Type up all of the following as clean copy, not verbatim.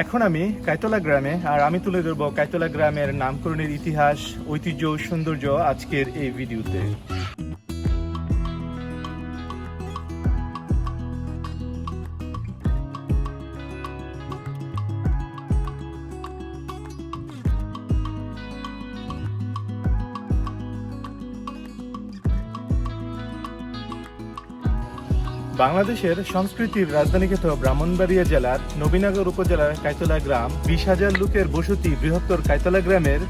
এখন আমি কাইতলা গ্রামে, আর আমি তুলে ধরবো কাইতলা গ্রামের নামকরণের ইতিহাস, ঐতিহ্য ও সৌন্দর্য আজকের এই ভিডিওতে। বাংলাদেশের সংস্কৃতির রাজধানী খ্যাত ব্রাহ্মণবাড়িয়া জেলার নবীনগর উপজেলার কাইতলা গ্রাম 20,000 লোকের বসতি বৃহত্তর কাইতলা গ্রামের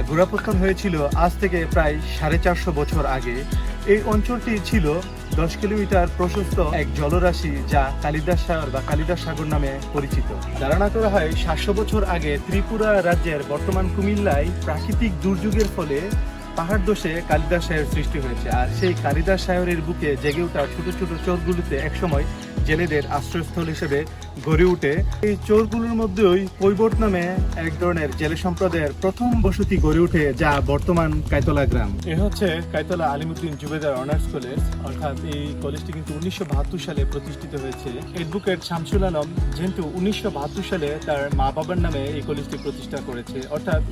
গোড়াপত্তন হয়েছিল আজ থেকে প্রায় 450 বছর আগে। এই অঞ্চলটি ছিল 10 কিলোমিটার প্রশস্ত এক জলরাশি, যা কালিদাস সাগর বা কালিদাস সাগর নামে পরিচিত। ধারণা করা হয় 700 বছর আগে ত্রিপুরা রাজ্যের বর্তমান কুমিল্লায় প্রাকৃতিক দুর্যোগের ফলে পাহাড় দোষে কালিদাস সাগর সৃষ্টি হয়েছে, আর সেই কালিদাস সাগরের বুকে জেগে ওঠা ছোট ছোট চরগুলিতে একসময় জেলেদের আশ্রয়স্থল হিসেবে গড়ে ওঠে। এই চরগুলোর মধ্যেই কৈবর্ত নামে এক ধরনের জেলে সম্প্রদায়ের প্রথম বসতি গড়ে ওঠে, যা বর্তমান কাইতলা গ্রাম। এ হচ্ছে কাইতলা আলিমুদ্দিন জুবেদার অনার্স কলেজ, অর্থাৎ এই কলেজটি কিন্তু 1972 সালে প্রতিষ্ঠিত হয়েছে। অ্যাডভোকেট শামসুল আলম যেহেতু 1972 সালে তার মা বাবার নামে এই কলেজটি প্রতিষ্ঠা করেছে, অর্থাৎ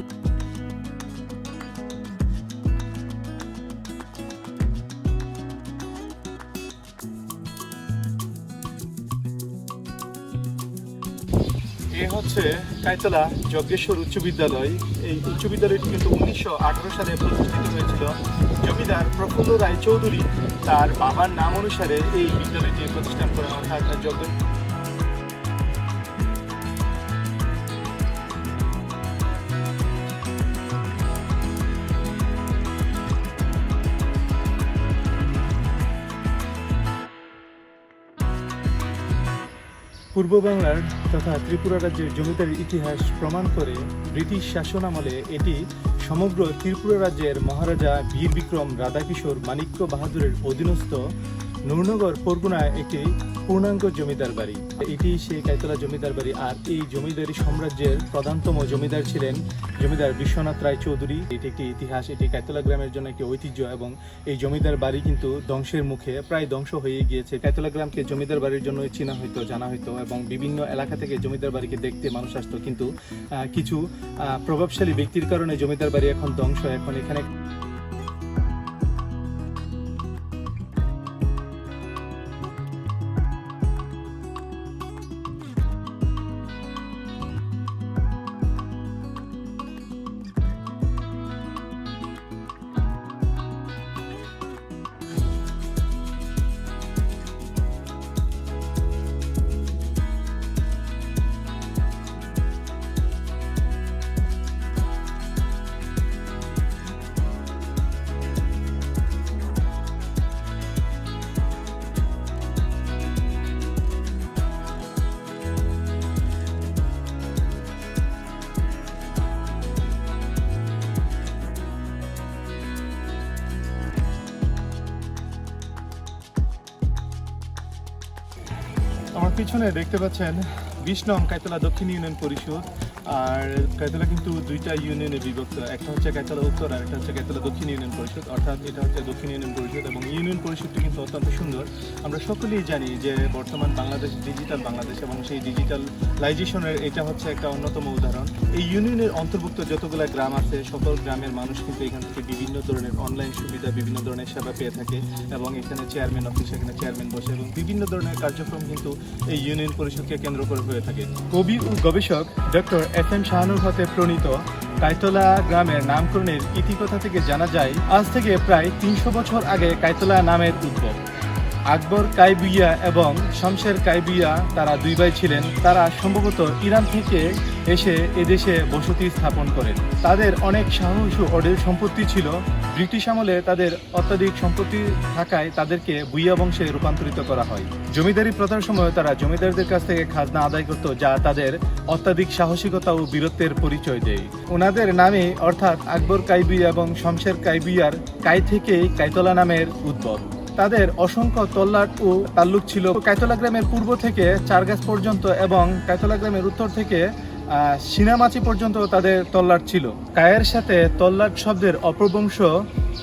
এ হচ্ছে কাইতলা যজ্ঞেশ্বর উচ্চ বিদ্যালয়। এই উচ্চ বিদ্যালয়টি কিন্তু 1918 সালে প্রতিষ্ঠিত হয়েছিল। জমিদার প্রফুল্ল রায় চৌধুরী তার বাবার নাম অনুসারে এই বিদ্যালয়টি প্রতিষ্ঠান করেন, অর্থাৎ যজ্ঞ। পূর্ব বাংলার তথা ত্রিপুরা রাজ্যের জমিদারির ইতিহাস প্রমাণ করে ব্রিটিশ শাসন আমলে এটি সমগ্র ত্রিপুরা রাজ্যের মহারাজা বীর বিক্রম রাধাকিশোর মাণিক্য বাহাদুরের অধীনস্থ নূরনগর পরগনায় একটি পূর্ণাঙ্গ জমিদার বাড়ি। এটি সেই কাইতলা জমিদার বাড়ি, আর এই জমিদারি সাম্রাজ্যের প্রধানতম জমিদার ছিলেন জমিদার বিশ্বনাথ রায় চৌধুরী। এটি একটি ইতিহাস, এটি কাইতলা গ্রামের জন্য একটি ঐতিহ্য, এবং এই জমিদার বাড়ি কিন্তু ধ্বংসের মুখে, প্রায় ধ্বংস হয়ে গিয়েছে। কাইতলা গ্রামকে জমিদার বাড়ির জন্য চেনা হইতো, জানা হইতো, এবং বিভিন্ন এলাকা থেকে জমিদার বাড়িকে দেখতে মানুষ আসতো, কিন্তু কিছু প্রভাবশালী ব্যক্তির কারণে জমিদার বাড়ি এখন ধ্বংস। এখন এখানে আমার পিছনে দেখতে পাচ্ছেন 20 নং কাইতলা দক্ষিণ ইউনিয়ন পরিষদ। আর কাইতলা কিন্তু দুইটা ইউনিয়নে বিভক্ত, একটা হচ্ছে কাইতলা উত্তর আর একটা হচ্ছে কাইতলা দক্ষিণ ইউনিয়ন পরিষদ, অর্থাৎ এটা হচ্ছে দক্ষিণ ইউনিয়ন পরিষদ। এবং ইউনিয়ন পরিষদটি কিন্তু অত্যন্ত সুন্দর। আমরা সকলেই জানি যে বর্তমান বাংলাদেশ ডিজিটাল বাংলাদেশ, এবং সেই ডিজিটালাইজেশনের এটা হচ্ছে একটা অন্যতম উদাহরণ। এই ইউনিয়নের অন্তর্ভুক্ত যতগুলো গ্রাম আছে, সকল গ্রামের মানুষ কিন্তু এখান থেকে বিভিন্ন ধরনের অনলাইন সুবিধা, বিভিন্ন ধরনের সেবা পেয়ে থাকে, এবং এখানে চেয়ারম্যান অফিস, এখানে চেয়ারম্যান বসে, এবং বিভিন্ন ধরনের কার্যক্রম কিন্তু এই ইউনিয়ন পরিষদকে কেন্দ্র করে হয়ে থাকে। কবি ও গবেষক ডক্টর FM শাহানুর হতে প্রণীত কাইতলা গ্রামের নামকরণের ইতিকথা থেকে জানা যায়, আজ থেকে প্রায় 300 বছর আগে কাইতলা নামের উদ্ভব। আকবর কাইবুইয়া এবং শমশের কাইবুইয়া, তারা দুই ভাই ছিলেন। তারা সম্ভবত ইরান থেকে এসে এদেশে বসতি স্থাপন করেন। তাদের অনেক সাহস ও অঢেল সম্পত্তি ছিল। ব্রিটিশ আমলে তাদের অত্যাধিক সম্পত্তি থাকায় তাদেরকে বুইয়া বংশে রূপান্তরিত করা হয়। জমিদারি প্রথার সময় তারা জমিদারদের কাছ থেকে খাজনা আদায় করত, যা তাদের অত্যাধিক সাহসিকতা ও বীরত্বের পরিচয় দেয়। ওনাদের নামে, অর্থাৎ আকবর কাইবুইয়া এবং শমশের কাইবুইয়ার কাই থেকেই কাইতলা নামের উদ্ভব। তাদের অসংখ্য তল্লাট ও তাল্লুক ছিল। কাইতলা গ্রামের পূর্ব থেকে চারগাছ পর্যন্ত এবং কাইতলা গ্রামের উত্তর থেকে সিনামাচি পর্যন্ত তাদের তল্লাট ছিল। কায়ের সাথে তল্লাট শব্দের অপভ্রংশ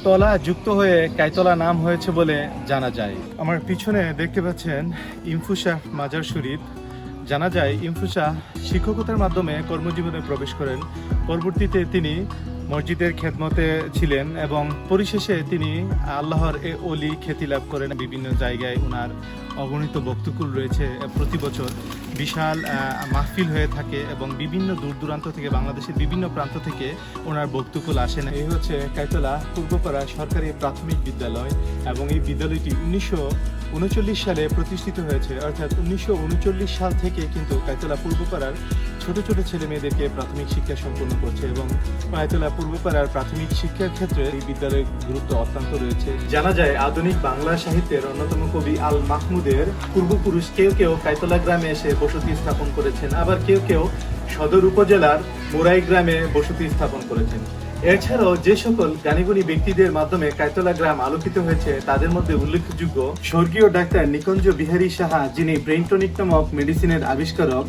তলা যুক্ত হয়ে কাইতলা নাম হয়েছে বলে জানা যায়। আমার পিছনে দেখতে পাচ্ছেন ইনফুশাহ মাজার শরীফ। জানা যায় ইনফুসা শিক্ষকতার মাধ্যমে কর্মজীবনে প্রবেশ করেন। পরবর্তীতে তিনি মসজিদের খেদমতে ছিলেন এবং পরিশেষে তিনি আল্লাহর ওলি খ্যাতি লাভ করেন। বিভিন্ন জায়গায় ওনার অগণিত বক্তকুল রয়েছে। প্রতি বছর বিশাল মাহফিল হয়ে থাকে এবং বিভিন্ন দূর দূরান্ত থেকে, বাংলাদেশের বিভিন্ন প্রান্ত থেকে ওনার বক্তকুল আসেন। এই হচ্ছে কাইতলা পূর্বপাড়া সরকারি প্রাথমিক বিদ্যালয় এবং এই বিদ্যালয়টি 1939 সালে প্রতিষ্ঠিত হয়েছে। অর্থাৎ 1939 সাল থেকে কিন্তু কাইতলা পূর্বপাড়ার ছোট ছোট ছেলে মেয়েদেরকে প্রাথমিক শিক্ষা সম্পন্ন করছে এবং কাইতলা পূর্বপাড়ার প্রাথমিক শিক্ষার ক্ষেত্রে এই বিদ্যালয়ের গুরুত্ব অত্যন্ত রয়েছে। জানা যায় আধুনিক বাংলা সাহিত্যের অন্যতম কবি আল মাহমুদের পূর্বপুরুষ কেউ কেউ কাইতলা গ্রামে এসে বসতি স্থাপন করেছেন, আবার কেউ কেউ সদর উপজেলার মোরাই গ্রামে বসতি স্থাপন করেছেন। এছাড়াও যে সকল জ্ঞানীগুণী ব্যক্তিদের মাধ্যমে কাইতলা গ্রাম আলোকিত হয়েছে তাদের মধ্যে উল্লেখযোগ্য স্বর্গীয় ডাক্তার নিকুঞ্জ বিহারী সাহা, যিনি ব্রেইন টনিক নামক মেডিসিনের আবিষ্কারক,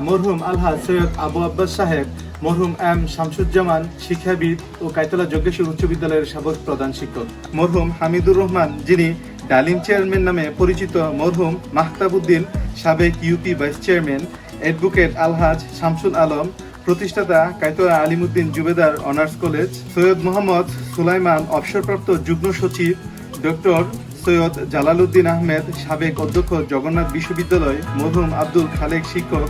মরহুম আলহাজ সৈয়দ আবু আব্বাস সাহেব, মরহুম এম শামসুজ্জামান শিক্ষাবিদ ও কাইতলা যজ্ঞেশ্বর উচ্চ বিদ্যালয়ের সাবেক প্রধান শিক্ষক, মরহুম হামিদুর রহমান, যিনি ডালিম চেয়ারম্যান নামে পরিচিত, মরহুম মাহতাবউদ্দিন সাবেক ইউপি ভাইস চেয়ারম্যান, অ্যাডভোকেট আলহাজ শামসুল আলম, প্রতিষ্ঠাতা কাইতলা আলিমউদ্দিন জুবেদার অনার্স কলেজ, সৈয়দ মোহাম্মদ সুলাইমান অবসরপ্রাপ্ত যুগ্ম সচিব, ডক্টর সৈয়দ জালালউদ্দিন আহমেদ সাবেক অধ্যক্ষ জগন্নাথ বিশ্ববিদ্যালয়, মরহুম আব্দুল খালেক শিক্ষক,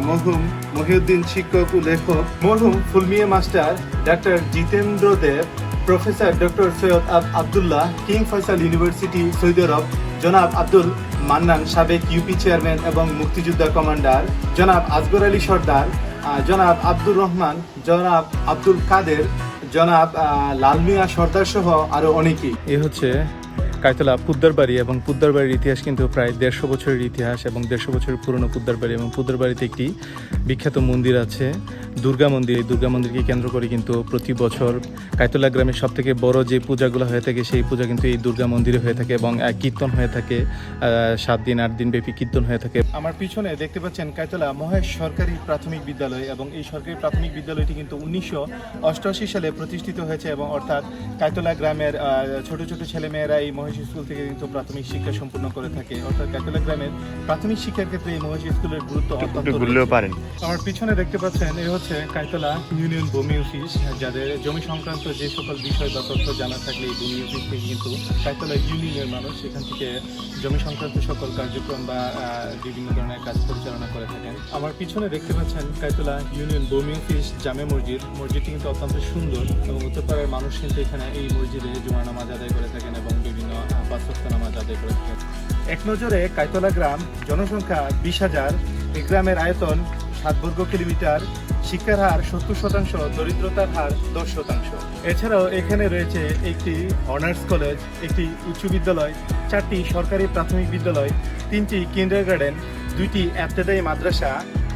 মরহুম মহিউদ্দিন শিক্ষক ও লেখক, মরহুম Phulmiya master, doctor Jitendra Deb, professor doctor Syed Abdullah, King Faisal University Saudi Arab, জনাব আব্দুল মান্নান সাবেক ইউপি চেয়ারম্যান এবং মুক্তিযোদ্ধা কমান্ডার, জনাব আসগর আলী সর্দার, জনাব আব্দুর রহমান, জনাব আব্দুল কাদের, জনাব লালমিয়া সর্দার সহ আরো অনেকেই। এই হচ্ছে কাইতলা পুদ্দার বাড়ি এবং পুদ্দার বাড়ির ইতিহাস কিন্তু প্রায় 150 বছরের ইতিহাস এবং 150 বছরের পুরনো পুদ্দার বাড়ি এবং পুদ্দার বাড়িতে একটি বিখ্যাত মন্দির আছে, দুর্গা মন্দির। এই দুর্গা মন্দিরকে কেন্দ্র করে কিন্তু প্রতি বছর কাইতলা গ্রামের সব থেকে বড় যে পূজাগুলো হয়ে থাকে সেই পূজা কিন্তু এই দুর্গা মন্দিরে হয়ে থাকে এবং কীর্তন হয়ে থাকে, 7 দিন 8 দিন ব্যাপী কীর্তন হয়ে থাকে। আমার পিছনে দেখতে পাচ্ছেন কাইতলা মহেশ সরকারি প্রাথমিক বিদ্যালয় এবং এই সরকারি প্রাথমিক বিদ্যালয়টি কিন্তু 1988 সালে প্রতিষ্ঠিত হয়েছে এবং অর্থাৎ কাইতলা গ্রামের ছোট ছোট ছেলেমেয়েরা এই মহেশ স্কুল থেকে কিন্তু প্রাথমিক শিক্ষা সম্পূর্ণ করে থাকে। অর্থাৎ কাইতলা গ্রামের প্রাথমিক শিক্ষার ক্ষেত্রে এই মহেশ স্কুলের গুরুত্ব অত্যন্ত। আমার পিছনে দেখতে পাচ্ছেন এই হচ্ছে কাইতলা ইউনিয়ন ভূমি অফিস। যাদের জমি সংক্রান্ত যে সকল বিষয় বা তথ্য জানা থাকলে এই ভূমি অফিস থেকে কিন্তু কাইতলা ইউনিয়নের মানুষ সেখান থেকে জমি সংক্রান্ত সকল কার্যক্রম বা বিভিন্ন ধরনের কাজ পরিচালনা করে থাকেন। আমার পিছনে দেখতে পাচ্ছেন কাইতলা ইউনিয়ন ভূমি অফিস জামে মসজিদ। মসজিদটি কিন্তু অত্যন্ত সুন্দর এবং উত্তরপাড়ার মানুষ কিন্তু এখানে এই মসজিদে জুমা নামাজ আদায় করে থাকেন এবং বিভিন্ন 5 ওয়াক্ত নামাজ আদায় করে থাকেন। এক নজরে কাইতলা গ্রাম, জনসংখ্যা 20,000, এই গ্রামের আয়তন 7 বর্গ কিলোমিটার, শিক্ষার হার 70%, দরিদ্রতার হার 10%। এছাড়াও এখানে রয়েছে একটি অনার্স কলেজ, একটি উচ্চ বিদ্যালয়, 4টি সরকারি প্রাথমিক বিদ্যালয়, 3টি কিন্ডারগার্টেন, 2টি ইবতেদায়ী মাদ্রাসা,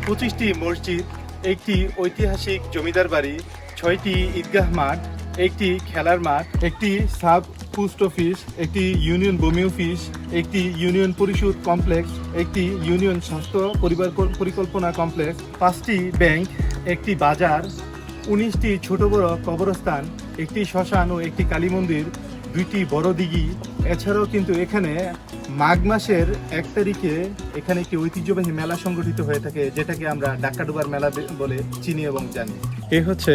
25টি মসজিদ, একটি ঐতিহাসিক জমিদার বাড়ি, 6টি ঈদগাহ মাঠ, একটি খেলার মাঠ, একটি সাব পোস্ট অফিস, একটি ইউনিয়ন ভূমি অফিস, একটি ইউনিয়ন পরিষদ কমপ্লেক্স, একটি ইউনিয়ন স্বাস্থ্য পরিবার পরিকল্পনা কমপ্লেক্স, 5টি ব্যাংক, একটি বাজার, 19টি ছোট বড় কবরস্থান, একটি শ্মশান ও একটি কালী মন্দির, 2টি বড় দিঘি। এছাড়াও কিন্তু এখানে মাঘ মাসের 1 তারিখে এখানে একটি ঐতিহ্যবাহী মেলা সংগঠিত হয়ে থাকে, যেটাকে আমরা ডাক্কাডুবার মেলা বলে চিনি এবং জানি। এই হচ্ছে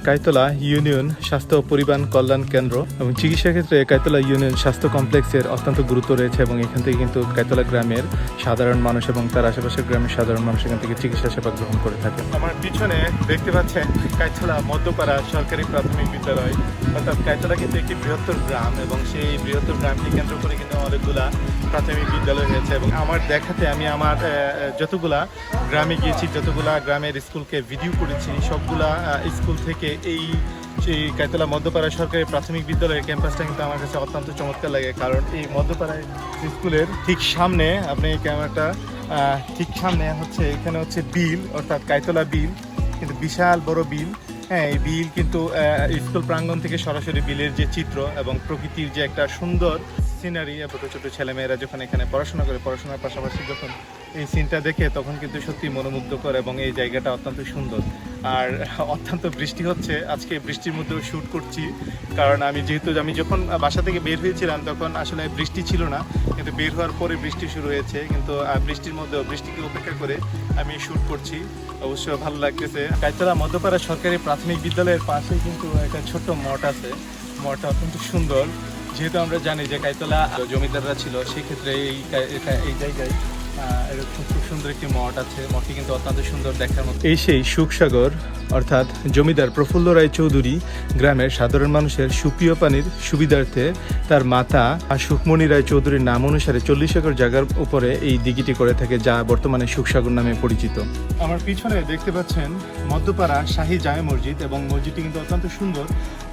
কাইতলা ইউনিয়ন স্বাস্থ্য পরিবার কল্যাণ কেন্দ্র এবং চিকিৎসা ক্ষেত্রে কাইতলা ইউনিয়ন স্বাস্থ্য কমপ্লেক্সের অত্যন্ত গুরুত্ব রয়েছে এবং এখান থেকে কিন্তু কাইতলা গ্রামের সাধারণ মানুষ এবং তার আশেপাশের গ্রামের সাধারণ মানুষ এখান থেকে চিকিৎসা সেবা গ্রহণ করে থাকে। আমার পিছনে দেখতে পাচ্ছেন কাইতলা মধ্যপাড়া সরকারি প্রাথমিক বিদ্যালয়। অর্থাৎ কাইতলা কিন্তু একটি বৃহত্তর গ্রাম এবং সেই বৃহত্তর গ্রামকে কেন্দ্র করে কিন্তু অনেকগুলা প্রাথমিক বিদ্যালয় হয়েছে এবং আমার দেখাতে আমি আমার যতগুলা গ্রামে গিয়েছি, যতগুলা গ্রামের স্কুলকে ভিডিও করেছি, সবগুলা স্কুল থেকে এই কাইতলা মধ্যপাড়া সরকারি প্রাথমিক বিদ্যালয়ের ক্যাম্পাসটা কিন্তু আমার কাছে অত্যন্ত চমৎকার লাগে। কারণ এই মধ্যপাড়ায় স্কুলের ঠিক সামনে, আপনি এই ক্যামেরাটা ঠিক সামনে হচ্ছে, এখানে হচ্ছে বিল, অর্থাৎ কাইতলা বিল, কিন্তু বিশাল বড় বিল। হ্যাঁ, এই বিল কিন্তু স্কুল প্রাঙ্গণ থেকে সরাসরি বিলের যে চিত্র এবং প্রকৃতির যে একটা সুন্দর সিনারি, ছোটো ছোটো ছেলেমেয়েরা যখন এখানে পড়াশোনা করে, পড়াশোনার পাশাপাশি যখন এই সিনটা দেখে তখন কিন্তু সত্যি মনোমুগ্ধকর এবং এই জায়গাটা অত্যন্ত সুন্দর। আর অত্যন্ত বৃষ্টি হচ্ছে। আজকে বৃষ্টির মধ্যেও শ্যুট করছি, কারণ আমি যখন বাসা থেকে বের হয়েছিলাম তখন আসলে বৃষ্টি ছিল না, কিন্তু বের হওয়ার পরে বৃষ্টি শুরু হয়েছে। কিন্তু বৃষ্টির মধ্যেও বৃষ্টিকে উপেক্ষা করে আমি শ্যুট করছি, অবশ্য ভালো লাগতেছে। কাইতলা মধ্যপাড়া সরকারি প্রাথমিক বিদ্যালয়ের পাশে কিন্তু একটা ছোট্ট মঠ আছে। মঠটা অত্যন্ত সুন্দর। যেহেতু আমরা জানি যে কাইতলা জমিদাররা ছিল, সেক্ষেত্রে এই জায়গায় এরকম খুব সুন্দর একটি মঠ আছে। মঠটি কিন্তু অত্যন্ত সুন্দর দেখার মতো। এই সেই সুখসাগর, অর্থাৎ জমিদার প্রফুল্ল রায় চৌধুরী গ্রামের সাধারণ মানুষের সুপ্রিয় পানির সুবিধার্থে তার মাতা সুখমণি রায় চৌধুরীর নাম অনুসারে 40 একর জায়গার উপরে এই দিঘিটি করে থাকে, যা বর্তমানে সুখসাগর নামে পরিচিত। আমার পিছনে দেখতে পাচ্ছেন মধ্যপাড়া শাহী জামে মসজিদ, এবং মসজিদটি কিন্তু অত্যন্ত সুন্দর।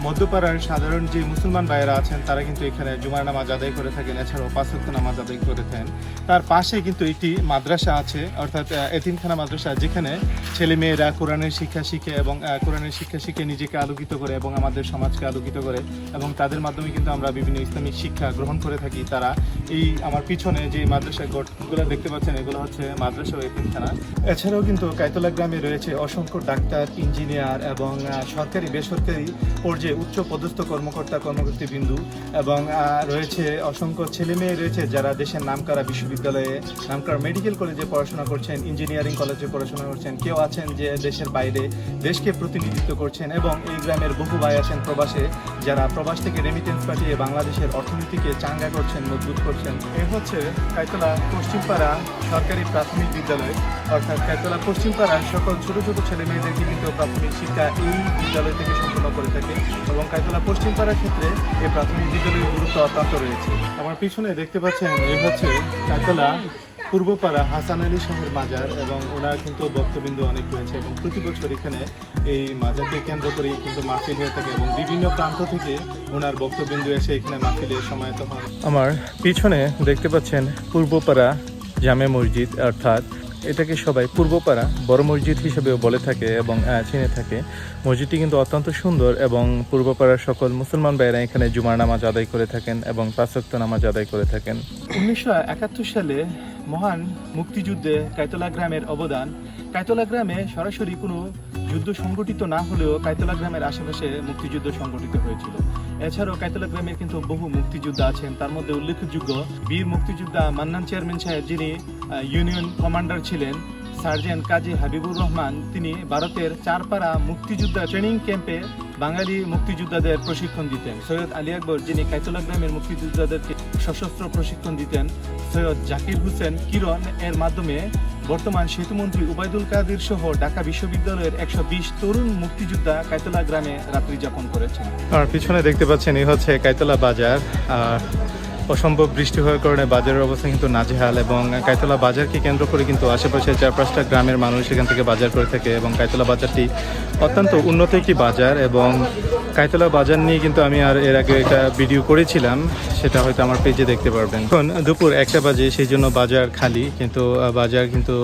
মধ্যপাড়ার সাধারণ যে মুসলমান ভাইয়েরা আছেন তারা কিন্তু এখানে জুমার নামাজ আদায় করে থাকেন, এছাড়াও 5 ওয়াক্ত নামাজ আদায় করে থাকেন। তার পাশে কিন্তু একটি মাদ্রাসা আছে, অর্থাৎ এতিমখানা মাদ্রাসা, যেখানে ছেলে মেয়েরা কোরআনের শিক্ষা শিখে এবং কোরআনের শিক্ষা শিখে নিজেকে আলোকিত করে এবং আমাদের সমাজকে আলোকিত করে, এবং তাদের মাধ্যমে কিন্তু আমরা বিভিন্ন ইসলামিক শিক্ষা গ্রহণ করে থাকি। তারা এই আমার পিছনে যে মাদ্রাসা গড়গুলো দেখতে পাচ্ছেন, এগুলো হচ্ছে মাদ্রাসা ও এতিমখানা। এছাড়াও কিন্তু কাইতলা গ্রামে রয়েছে অসংখ্য ডাক্তার, ইঞ্জিনিয়ার এবং সরকারি বেসরকারি পর্যায়ে উচ্চ পদস্থ কর্মকর্তাবৃন্দু, এবং রয়েছে অসংখ্য ছেলে মেয়ে রয়েছে যারা দেশের নামকরা বিশ্ববিদ্যালয়ে, নামকরা মেডিকেল কলেজে পড়াশোনা করছেন, ইঞ্জিনিয়ারিং কলেজে পড়াশোনা করছেন। কেউ আছেন যে দেশের বাইরে দেশকে প্রতিনিধিত্ব করছেন, এবং এই গ্রামের বহু ভাই আছেন প্রবাসে, যারা প্রবাস থেকে রেমিটেন্স পাঠিয়ে বাংলাদেশের অর্থনীতিকে চাঙ্গা করছেন, মজবুত করছেন। এ হচ্ছে কাইতলা পশ্চিমপাড়া সরকারি প্রাথমিক বিদ্যালয়, অর্থাৎ কাইতলা পশ্চিমপাড়ার সকল ছোট ছোট ছেলে মেয়েদেরকে কিন্তু প্রাথমিক শিক্ষা এই বিদ্যালয় থেকে সম্পন্ন করে থাকে, এবং কাইতলা পশ্চিমপাড়ার ক্ষেত্রে এই প্রাথমিক বিদ্যালয়ের গুরুত্ব অত্যন্ত রয়েছে। আমার পিছনে দেখতে পাচ্ছেন এই হচ্ছে কাইতলা পূর্বপাড়া হাসান আলী শাহের মাজার, এবং ওনার কিন্তু ভক্তবৃন্দ অনেক রয়েছে, এবং প্রতি বছর এখানে এই মাজারকে কেন্দ্র করে কিন্তু মাহফিল হয়ে থাকে, এবং বিভিন্ন প্রান্ত থেকে ওনার ভক্তবৃন্দ এসে এখানে মাহফিলে সমাহিত হন। আমার পিছনে দেখতে পাচ্ছেন পূর্বপাড়া জামে মসজিদ, অর্থাৎ এটাকে সবাই পূর্বপাড়া বড় মসজিদ হিসেবেও বলে থাকে এবং চিনে থাকে। মসজিদটি কিন্তু অত্যন্ত সুন্দর, এবং পূর্বপাড়ার সকল মুসলমান ভাইয়েরা এখানে জুমার নামাজ আদায় করে থাকেন এবং 5 ওয়াক্ত নামাজ আদায় করে থাকেন। 1971 সালে মহান মুক্তিযুদ্ধে কাইতলা গ্রামের অবদান। কাইতলা গ্রামে সরাসরি কোনো যুদ্ধ সংগঠিত না হলেও কাইতলা গ্রামের আশেপাশে মুক্তিযুদ্ধ সংগঠিত হয়েছিল। এছাড়াও কাইতলা গ্রামে কিন্তু বহু মুক্তিযোদ্ধা আছেন, তার মধ্যে উল্লেখযোগ্য বীর মুক্তিযোদ্ধা মান্নান চেয়ারম্যান সাহেব, যিনি ইউনিয়ন কমান্ডার ছিলেন, সার্জেন্ট কাজী হাবিবুর রহমান, তিনি ভারতের চারপাড়া মুক্তিযোদ্ধা ট্রেনিং ক্যাম্পে বাঙালি মুক্তিযোদ্ধাদের প্রশিক্ষণ দিতেন। সৈয়দ আলী আকবর, যিনি কাইতলা গ্রামের মুক্তিযোদ্ধাদেরকে সশস্ত্র প্রশিক্ষণ দিতেন। সৈয়দ জাকির হোসেন কিরণ এর মাধ্যমে বর্তমান সেতুমন্ত্রী উবাইদুল কাদির সহ ঢাকা বিশ্ববিদ্যালয়ের 120 তরুণ মুক্তিযোদ্ধা কাইতলা গ্রামে রাত্রি যাপন করেছেন। আর পিছনে দেখতে পাচ্ছেন এই হচ্ছে কাইতলা বাজার। অসম্ভব বৃষ্টি হওয়ার কারণে বাজারের অবস্থা কিন্তু নাজেহাল, এবং কাইতলা বাজারকে কেন্দ্র করে কিন্তু আশেপাশে 4-5টা গ্রামের মানুষ এখান থেকে বাজার করে থাকে, এবং কাইতলা বাজারটি অত্যন্ত উন্নত একটি বাজার। এবং কাইতলা বাজার নিয়ে কিন্তু আমি এর আগে একটা ভিডিও করেছিলাম, সেটা হয়তো আমার পেজে দেখতে পারবেন। এখন দুপুর 1টা বাজে, সেই জন্য বাজার খালি, কিন্তু বাজার কিন্তু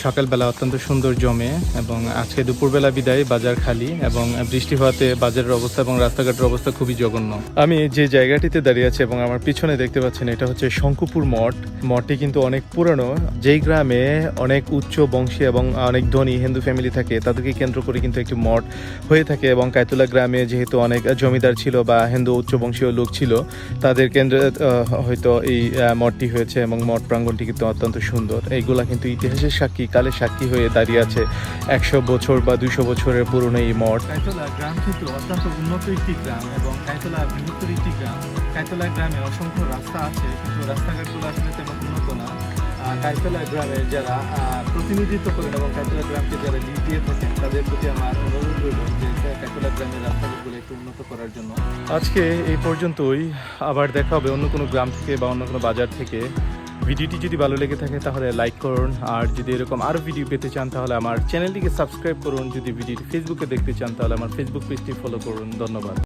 সকালবেলা অত্যন্ত সুন্দর জমে, এবং আজকে দুপুরবেলা বিদায় বাজার খালি, এবং বৃষ্টি হওয়াতে বাজারের অবস্থা এবং রাস্তাঘাটের অবস্থা খুবই জঘন্য। আমি যে জায়গাটিতে দাঁড়িয়ে আছি এবং আমার পিছনে দেখতে পাচ্ছেন, এটা হচ্ছে শঙ্কুপুর মঠ। মঠটি কিন্তু অনেক পুরনো। যেই গ্রামে অনেক উচ্চ বংশী এবং অনেক ধনী হিন্দু ফ্যামিলি থাকে, তাদেরকে কেন্দ্র করে কিন্তু একটি মঠ হয়ে থাকে, এবং কাইতলা গ্রামে যেহেতু অনেক জমিদার ছিল বা হিন্দু উচ্চ বংশীয় লোক ছিল, তাদের কেন্দ্রে হয়তো এই মঠটি হয়েছে, এবং মঠ প্রাঙ্গণটি কিন্তু অত্যন্ত সুন্দর। এইগুলা কিন্তু ইতিহাসের সাক্ষী, কালে সাক্ষী হয়ে দাঁড়িয়ে আছে। 100 বছর বা 200 বছরের পুরনো এই মঠ। কাইতলা গ্রাম কিন্তু অত্যন্ত উন্নত একটি গ্রাম, এবং কাইতলা বৃহত্তর একটি গ্রাম। কাইতলা গ্রামে অসংখ্য রাস্তা আছে, কিন্তু রাস্তাঘাটগুলো আসলে তেমন উন্নত না। কাইতলা গ্রামের যারা প্রতিনিধিত্ব করেন এবং কাইতলা গ্রামকে যারা লিড দিয়ে থাকেন, তাদের প্রতি আমার অনুরোধ রইল যে কাইতলা গ্রামের রাস্তাঘাটগুলো একটু উন্নত করার জন্য। আজকে এই পর্যন্তই, আবার দেখা হবে অন্য কোনো গ্রাম থেকে বা অন্য কোনো বাজার থেকে। ভিডিওটি যদি ভালো লেগে থাকে তাহলে লাইক করুন, আর যদি এরকম আরও ভিডিও পেতে চান তাহলে আমার চ্যানেলটিকে সাবস্ক্রাইব করুন। যদি ভিডিওটি ফেসবুকে দেখতে চান তাহলে আমার ফেসবুক পেজটি ফলো করুন। ধন্যবাদ।